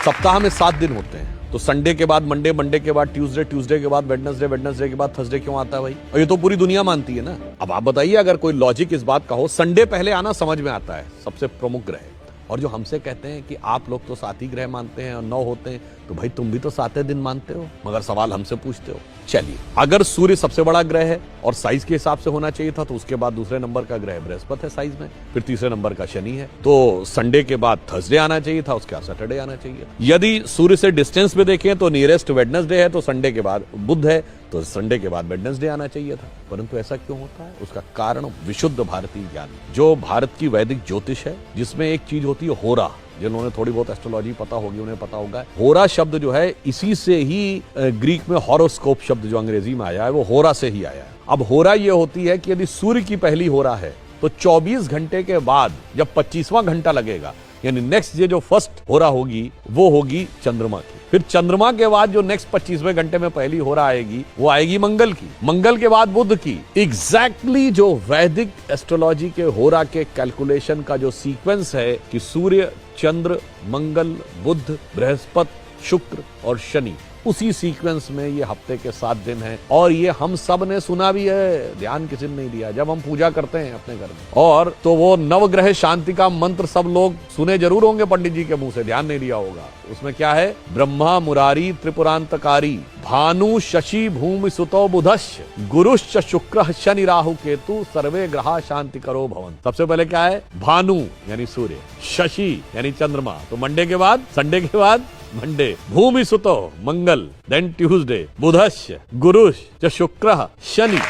सप्ताह में 7 दिन होते हैं, तो संडे के बाद मंडे, मंडे के बाद ट्यूसडे, ट्यूसडे के बाद वेडनेसडे, वेडनेसडे के बाद थर्सडे क्यों आता है भाई? और ये तो पूरी दुनिया मानती है ना। अब आप बताइए, अगर कोई लॉजिक इस बात का हो, संडे पहले आना समझ में आता है, सबसे प्रमुख ग्रह। और जो हमसे कहते हैं कि आप लोग तो 7 ही ग्रह मानते हैं और 9 होते हैं, तो भाई तुम भी तो 7 दिन मानते हो, मगर सवाल हमसे पूछते हो। चलिए, अगर सूर्य सबसे बड़ा ग्रह है और साइज के हिसाब से होना चाहिए था, तो उसके बाद दूसरे नंबर का ग्रह बृहस्पति है साइज में, फिर तीसरे नंबर का शनि है, तो संडे के बाद थर्सडे आना चाहिए था, उसके बाद सैटरडे आना चाहिए। यदि सूर्य से डिस्टेंस में देखें तो नियरेस्ट वेडनेसडे है, तो संडे के बाद बुध है, तो संडे के बाद वेडनेसडे आना चाहिए था। परंतु ऐसा क्यों होता है? उसका कारण विशुद्ध भारतीय ज्ञान, जो भारत की वैदिक ज्योतिष है, जिसमें एक चीज होती है होरा। जिन्होंने थोड़ी बहुत एस्ट्रोलॉजी पता होगी उन्हें पता होगा, होरा शब्द जो है इसी से ही ग्रीक में हॉरोस्कोप शब्द जो अंग्रेजी में आया है वो होरा से ही आया है। अब होरा ये होती है कि यदि सूर्य की पहली होरा है तो 24 घंटे के बाद जब 25वां घंटा लगेगा, यानी नेक्स्ट ये जो फर्स्ट होरा होगी वो होगी चंद्रमा की। फिर चंद्रमा के बाद जो नेक्स्ट 25वें घंटे में पहली होरा आएगी वो आएगी मंगल की, मंगल के बाद बुध की। एग्जैक्टली जो वैदिक एस्ट्रोलॉजी के होरा के कैलकुलेशन का जो सीक्वेंस है कि सूर्य, चंद्र, मंगल, बुध, बृहस्पति, शुक्र और शनि, उसी सीक्वेंस में ये हफ्ते के 7 दिन हैं। और ये हम सब ने सुना भी है, ध्यान किसी ने नहीं दिया जब हम पूजा करते हैं अपने घर में। और तो वो नवग्रह शांति का मंत्र सब लोग सुने जरूर होंगे पंडित जी के मुंह से, ध्यान नहीं दिया होगा। उसमें क्या है? ब्रह्मा मुरारी त्रिपुरांतकारी, भानु शशि भूमि सुतो बुधश्च, गुरुश्च शुक्र शनि राहु केतु, सर्वे ग्रहा शांति करो भवन। सबसे पहले क्या है? भानु यानी सूर्य, शशि यानी चंद्रमा, तो मंडे के बाद, संडे के बाद मंडे, भूमि सुतो मंगल, देन ट्यूसडे, बुधश्च, गुरुश्च शुक्र शनि।